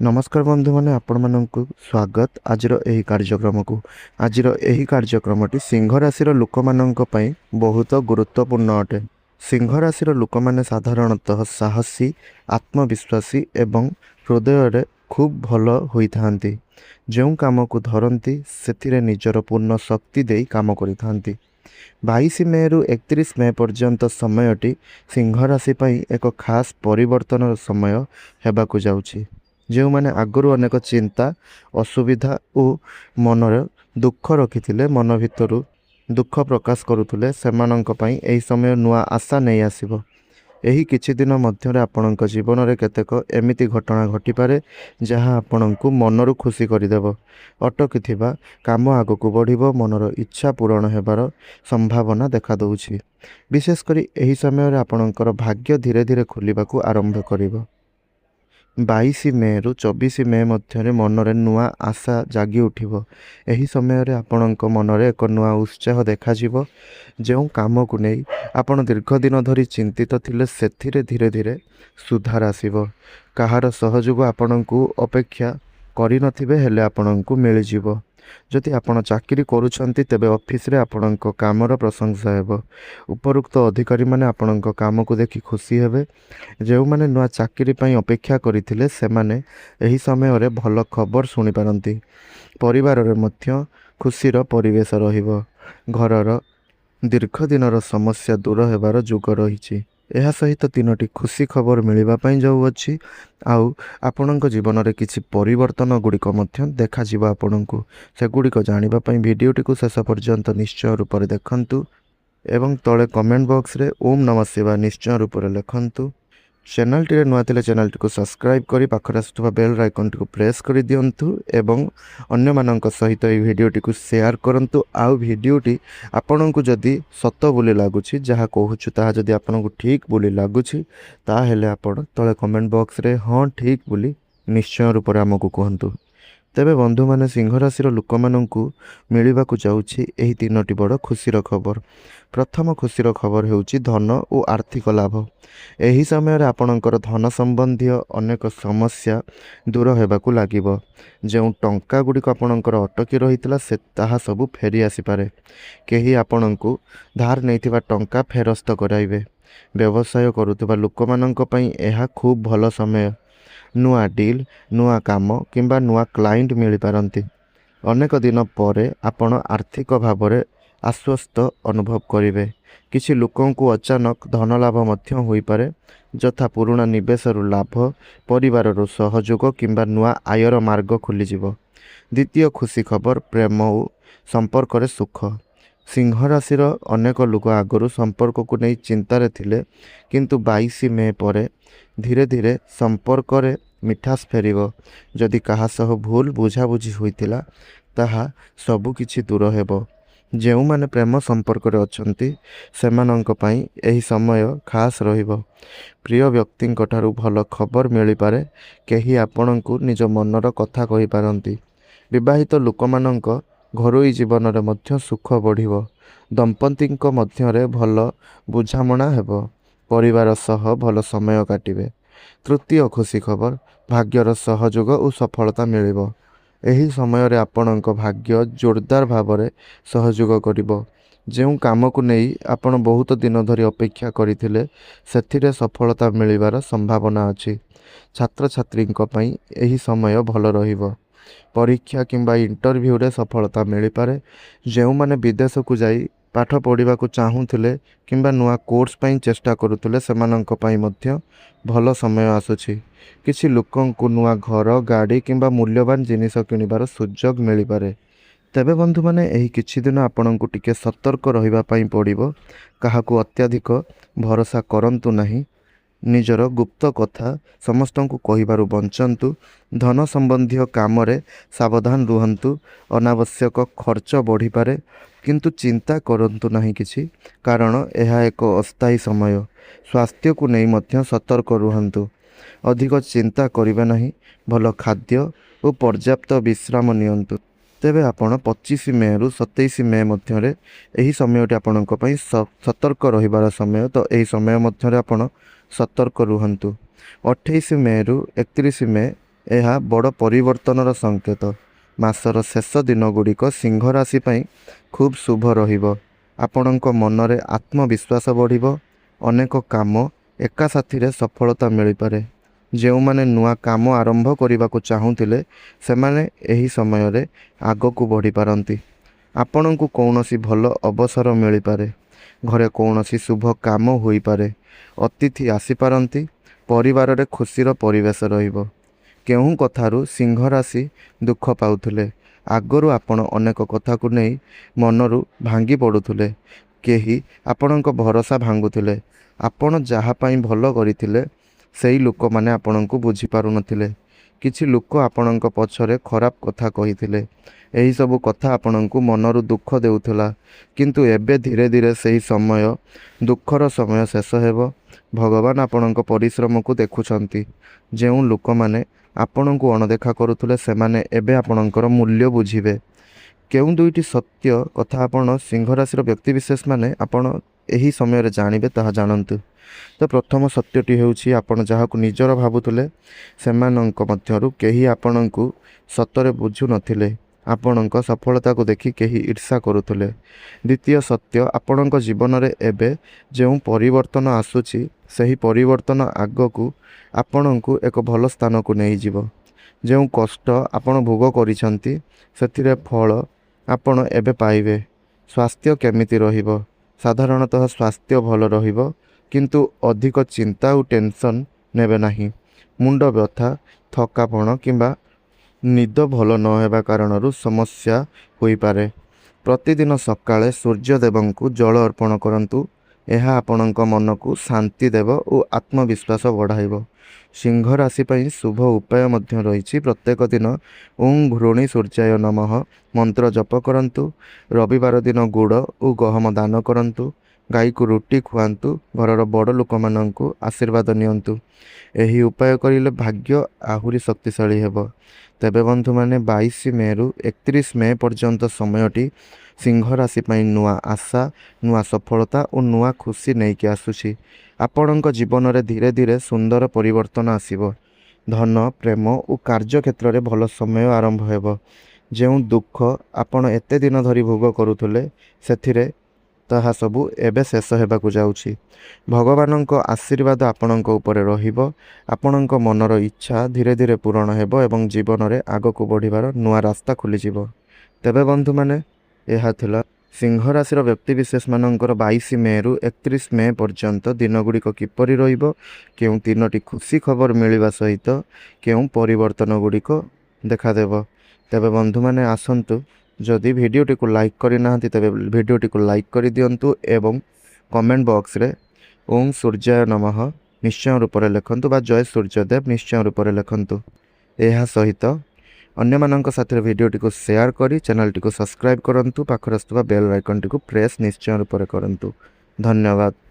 नमस्कार बंधु मैंने आपण मानक स्वागत आजिर एही कार्यक्रम को। आजिर एही कार्यक्रमटी सिंह राशि लोक मानक पई बहुत गुरुत्वपूर्ण अटे। सिंह राशि लोक मैंने साधारणतः साहसी, आत्मविश्वासी एवं हृदय रे खूब भल होइथांती। जो काम को धरती से निजर पूर्ण शक्ति दे काम करिथांती। 22 मे रु 31 मे पर्यंत समयटी सिंह राशि पई एक खास परिवर्तन समय हेबाकु जाउछि। जो मैंने आगु अनेक चिंता, असुविधा और मनर दुख रखी मन भितर दुख प्रकाश करुले से समय नुआ आशा नहीं आसब। यही किछि दिन मध्य आपणक जीवन में केतेक एमिति घटना घटीपे जहाँ आपण को मनरु खुशी करदेव। अटकी काम आग को बढ़ मनर इच्छा पूरण होबार संभावना देखा दूची। विशेषकर यही समय आपणकर भाग्य धीरे धीरे खोलने आरंभ कर। 22 मे रु 24 मे मध्य मनरे नुआ आशा जागी उठिबो। एही समय रे आपणक मनरे एक नुआ उत्साह देखा जिवो। जो काम को नहीं आपण दीर्घ दिन धरी चिंतित थिले सेथिरे धीरे धीरे सुधार आसीबो। कहार सहयोग आपणक अपेक्षा करि नथिबे हेले आपणक मिल जिवो। जदि आपण चाकरी करूछंती तेबे ऑफिस रे आपणक कामर प्रशंसा हेबो। उपरोक्त अधिकारी माने आपणक काम को देखि खुशी हेबे। जो माने नुआ चाकरी पई अपेक्षा करिथिले सेमाने एही समय रे भल खबर सुनि पारंती। परिवार रे मध्य खुशीर परिवेश रहिबो। घरर दीर्घ दिनर समस्या दूर हेबार जुग रहिछि। यह सहित तीनोटी खुशी खबर मिलवाई जाऊँगी। आउ आपणक जीवन में किसी परिवर्तन गुड़िक देखा आपण को सेगुड़िक जानापी भिडटी को शेष पर्यंत निश्चय रूप से देखु एवं तले कमेंट बॉक्स रे ओम नमः शिवाय निश्चय रूप से लिखंतु। चैनल टी नुआ थे चैनल टी को सब्सक्राइब करी पाखरे आसुवा बेल आइकन टी को प्रेस कर दिंतु एवं अन्य मानक सहित ये भिडटी को शेयर करंतु। आउ भिडटी आपण को जदि सत बोली लगुच जहाँ कहूँ ताहा जदि आपण को ठीक बोली लगुच ताहेले आपण तले कमेंट बॉक्स रे हाँ ठीक बोली निश्चय रूप से आमको कहतु। तेबे बंधु माने सिंह राशि लोक माननकु मिलिबाकु जाउछि एही तीनोटी बड़ खुशीर खबर। प्रथम खुशीर खबर हेउछि धन और आर्थिक लाभ। एही समय आपणकर धन संबंधी अनेक समस्या दूर हेबाकु लागिबो। जो टंका गुड़िक आपणकर अटकी रहितला से ताहा सबु फेरी आसी पारे। केही आपणकु धार नैथिबा टंका फेरस्त कराइबे। व्यवसाय करुथिबा लोक माननक पई एहा खूब भल समय। नुआ डील, नुआ काम किंबा नुआ क्लाइंट मिल पारंती। अनेक दिन पर आपण आर्थिक भाव में आश्वस्त अनुभव करेंगे। किछि लोकों को अचानक धन लाभ मध्य होई पारे, जथा पुराना निवेशर लाभ, परिवार सहयोग किंबा नुआ आयर मार्ग खोलीजिवो। द्वितीय खुशी खबर प्रेम और संपर्क रे सुख। सिंह राशिर अनेक लोक आगु संपर्क को नहीं चिंतार थिले, किंतु 22 मे पर धीरे धीरे संपर्क रे मिठास फेरिबो। जदि कहा सह भूल बुझाबुझी होइतिला ताहा सबु किछि दूर हेबो। जेउ माने प्रेम संपर्क रे अछंती सेमानंक पई एही समय खास रहिबो। प्रिय व्यक्ति ठारू भल खबर मिली पारे। केही आपणकु निज मनर कथा कहि पारंती। विवाहित लोकमानंक घरोई जीवन रे मध्य सुख बढ़िबो। दंपतिंक मध्य रे भल बुझामणा हेबो। परिवार सह भल समय काटिबे। तृतीय खुशी खबर भाग्यर सहयोग और सफलता मिलिबो। एही समय रे आपणक भाग्य जोरदार भाव में सहयोग करिबो। जो काम को नहीं आपण बहुत दिन धरी अपेक्षा करथिले सेथिरे सफलता मिलिबार संभावना अछि। छात्र छात्रींक पई एही समय भल रहिबो। परीक्षा किंबा इंटरव्यू रे सफलता मिली पारे। जो माने विदेश को जाई पाठ पढ़ा चाहूले किंबा नुआ कोर्स पई चेष्टा करुले सेमानंक पई मध्य भल समय आसुछि। किछि लोकं को नुआ घर, गाड़ी किंबा मूल्यवान जिनिस किनिबार सुजोग मिली पारे। तेबे बंधु माने एही किछि दिन आपणको टिके सतर्क रहिबा पई पड़िबो। काहाकू अत्याधिक भरोसा करंतु नाही। निजर गुप्त कथा समस्त को कहिबारु बंचंतु। धन संबंधी काम रे सावधान रुहंतु। अनावश्यक खर्च बढ़ी पारे, किंतु चिंता करंतु नाही किछि, कारण यह एक अस्थायी समय। स्वास्थ्य को नहीं मध्य सतर्क रुहंतु। अधिक चिंता करिबे नाही। भल खाद्य और पर्याप्त विश्राम नियंतु। तेबे आपण 25 मे रु 27 मे मध्य रे एही समयटी आपणक पई सतर्क रहिबार समय। तो एही समय मध्य रे आपण सतर्क रुहंतु। 28 मे रु 31 मे ଏହା ବଡ଼ ପରିବର୍ତ୍ତନର ସଂକେତ। ମାସର ଶେଷ ଦିନଗୁଡ଼ିକ ସିଂହ ରାଶି ପାଇଁ ଖୁବ୍ ଶୁଭ ରହିବ। ଆପଣଙ୍କ ମନରେ ଆତ୍ମବିଶ୍ୱାସ ବଢ଼ିବ। ଅନେକ କାମ ଏକା ସାଥିରେ ସଫଳତା ମିଳିପାରେ। ଯେଉଁମାନେ ନୂଆ କାମ ଆରମ୍ଭ କରିବାକୁ ଚାହୁଁଥିଲେ ସେମାନେ ଏହି ସମୟରେ ଆଗକୁ ବଢ଼ିପାରନ୍ତି। ଆପଣଙ୍କୁ କୌଣସି ଭଲ ଅବସର ମିଳିପାରେ। ଘରେ କୌଣସି ଶୁଭ କାମ ହୋଇପାରେ। ଅତିଥି ଆସିପାରନ୍ତି। ପରିବାରରେ ଖୁସିର ପରିବେଶ ରହିବ। କେଉଁ କଥାରୁ ସିଂହ ରାଶି ଦୁଃଖ ପାଉଥିଲେ? ଆଗରୁ ଆପଣ ଅନେକ କଥାକୁ ନେଇ ମନରୁ ଭାଙ୍ଗି ପଡ଼ୁଥିଲେ। କେହି ଆପଣଙ୍କ ଭରସା ଭାଙ୍ଗୁଥିଲେ। ଆପଣ ଯାହା ପାଇଁ ଭଲ କରିଥିଲେ ସେହି ଲୋକମାନେ ଆପଣଙ୍କୁ ବୁଝିପାରୁନଥିଲେ। କିଛି ଲୋକ ଆପଣଙ୍କ ପଛରେ ଖରାପ କଥା କହିଥିଲେ। ଏହିସବୁ କଥା ଆପଣଙ୍କୁ ମନରୁ ଦୁଃଖ ଦେଉଥିଲା। କିନ୍ତୁ ଏବେ ଧୀରେ ଧୀରେ ସେହି ସମୟ, ଦୁଃଖର ସମୟ ଶେଷ ହେବ। ଭଗବାନ ଆପଣଙ୍କ ପରିଶ୍ରମକୁ ଦେଖୁଛନ୍ତି। ଯେଉଁ ଲୋକମାନେ ଆପଣଙ୍କୁ ଅଣଦେଖା କରୁଥିଲେ ସେମାନେ ଏବେ ଆପଣଙ୍କର ମୂଲ୍ୟ ବୁଝିବେ। କେଉଁ ଦୁଇଟି ସତ୍ୟ କଥା ଆପଣ ସିଂହ ରାଶିର ବ୍ୟକ୍ତିବିଶେଷମାନେ ଆପଣ ଏହି ସମୟରେ ଜାଣିବେ ତାହା ଜାଣନ୍ତୁ। ତ ପ୍ରଥମ ସତ୍ୟଟି ହେଉଛି, ଆପଣ ଯାହାକୁ ନିଜର ଭାବୁଥିଲେ ସେମାନଙ୍କ ମଧ୍ୟରୁ କେହି ଆପଣଙ୍କୁ ସତରେ ବୁଝୁନଥିଲେ। ଆପଣଙ୍କ ସଫଳତାକୁ ଦେଖି କେହି ଈର୍ଷା କରୁଥିଲେ। ଦ୍ୱିତୀୟ ସତ୍ୟ, ଆପଣଙ୍କ ଜୀବନରେ ଏବେ ଯେଉଁ ପରିବର୍ତ୍ତନ ଆସୁଛି ସେହି ପରିବର୍ତ୍ତନ ଆଗକୁ ଆପଣଙ୍କୁ ଏକ ଭଲ ସ୍ଥାନକୁ ନେଇଯିବ। ଯେଉଁ କଷ୍ଟ ଆପଣ ଭୋଗ କରିଛନ୍ତି ସେଥିରେ ଫଳ ଆପଣ ଏବେ ପାଇବେ। ସ୍ୱାସ୍ଥ୍ୟ କେମିତି ରହିବ? ସାଧାରଣତଃ ସ୍ୱାସ୍ଥ୍ୟ ଭଲ ରହିବ, କିନ୍ତୁ ଅଧିକ ଚିନ୍ତା ଆଉ ଟେନସନ୍ ନେବେ ନାହିଁ। ମୁଣ୍ଡ ବ୍ୟଥା, ଥକାପଣ କିମ୍ବା ନିଦ ଭଲ ନ ହେବା କାରଣରୁ ସମସ୍ୟା ହୋଇପାରେ। ପ୍ରତିଦିନ ସକାଳେ ସୂର୍ଯ୍ୟଦେବଙ୍କୁ ଜଳ ଅର୍ପଣ କରନ୍ତୁ। ଏହା ଆପଣଙ୍କ ମନକୁ ଶାନ୍ତି ଦେବ ଓ ଆତ୍ମବିଶ୍ୱାସ ବଢ଼ାଇବ। ସିଂହ ରାଶି ପାଇଁ ଶୁଭ ଉପାୟ ମଧ୍ୟ ରହିଛି। ପ୍ରତ୍ୟେକ ଦିନ ଓଁ ଘୃଣୀ ସୂର୍ଯ୍ୟାୟ ନମଃ ମନ୍ତ୍ର ଜପ କରନ୍ତୁ। ରବିବାର ଦିନ ଗୁଡ଼ ଓ ଗହମ ଦାନ କରନ୍ତୁ। ଗାଈକୁ ରୁଟି ଖୁଆନ୍ତୁ। ଘରର ବଡ଼ ଲୋକମାନଙ୍କୁ ଆଶୀର୍ବାଦ ନିଅନ୍ତୁ। ଏହି ଉପାୟ କରିଲେ ଭାଗ୍ୟ ଆହୁରି ଶକ୍ତିଶାଳୀ ହେବ। ତେବେ ବନ୍ଧୁମାନେ, 22 ମେରୁ 31 ମେ ପର୍ଯ୍ୟନ୍ତ ସମୟଟି ସିଂହ ରାଶି ପାଇଁ ନୂଆ ଆଶା, ନୂଆ ସଫଳତା ଓ ନୂଆ ଖୁସି ନେଇକି ଆସୁଛି। ଆପଣଙ୍କ ଜୀବନରେ ଧୀରେ ଧୀରେ ସୁନ୍ଦର ପରିବର୍ତ୍ତନ ଆସିବ। ଧନ, ପ୍ରେମ ଓ କାର୍ଯ୍ୟକ୍ଷେତ୍ରରେ ଭଲ ସମୟ ଆରମ୍ଭ ହେବ। ଯେଉଁ ଦୁଃଖ ଆପଣ ଏତେ ଦିନ ଧରି ଭୋଗ କରୁଥିଲେ ସେଥିରେ ତାହା ସବୁ ଏବେ ଶେଷ ହେବାକୁ ଯାଉଛି। ଭଗବାନଙ୍କ ଆଶୀର୍ବାଦ ଆପଣଙ୍କ ଉପରେ ରହିବ। ଆପଣଙ୍କ ମନର ଇଚ୍ଛା ଧୀରେ ଧୀରେ ପୂରଣ ହେବ ଏବଂ ଜୀବନରେ ଆଗକୁ ବଢ଼ିବାର ନୂଆ ରାସ୍ତା ଖୋଲିଯିବ। ତେବେ ବନ୍ଧୁମାନେ, ଏହା ଥିଲା ସିଂହ ରାଶିର ବ୍ୟକ୍ତିବିଶେଷମାନଙ୍କର 22 ମେରୁ 31 ମେ ପର୍ଯ୍ୟନ୍ତ ଦିନଗୁଡ଼ିକ କିପରି ରହିବ, କେଉଁ ତିନୋଟି ଖୁସି ଖବର ମିଳିବା ସହିତ କେଉଁ ପରିବର୍ତ୍ତନ ଗୁଡ଼ିକ ଦେଖାଦେବ। ତେବେ ବନ୍ଧୁମାନେ ଆସନ୍ତୁ, ଯଦି ଭିଡ଼ିଓଟିକୁ ଲାଇକ୍ କରିନାହାନ୍ତି ତେବେ ଭିଡ଼ିଓଟିକୁ ଲାଇକ୍ କରିଦିଅନ୍ତୁ ଏବଂ କମେଣ୍ଟ ବକ୍ସରେ ଓଁ ସୂର୍ଯ୍ୟାୟ ନମଃ ନିଶ୍ଚୟ ରୂପରେ ଲେଖନ୍ତୁ ବା ଜୟ ସୂର୍ଯ୍ୟଦେବ ନିଶ୍ଚୟ ରୂପରେ ଲେଖନ୍ତୁ। ଏହା ସହିତ ଅନ୍ୟମାନଙ୍କ ସାଥିରେ ଭିଡ଼ିଓଟିକୁ ସେୟାର କରି ଚ୍ୟାନେଲଟିକୁ ସବସ୍କ୍ରାଇବ୍ କରନ୍ତୁ। ପାଖରେ ଆସୁଥିବା ବେଲ୍ ଆଇକନ୍ଟିକୁ ପ୍ରେସ୍ ନିଶ୍ଚୟ ରୂପରେ କରନ୍ତୁ। ଧନ୍ୟବାଦ।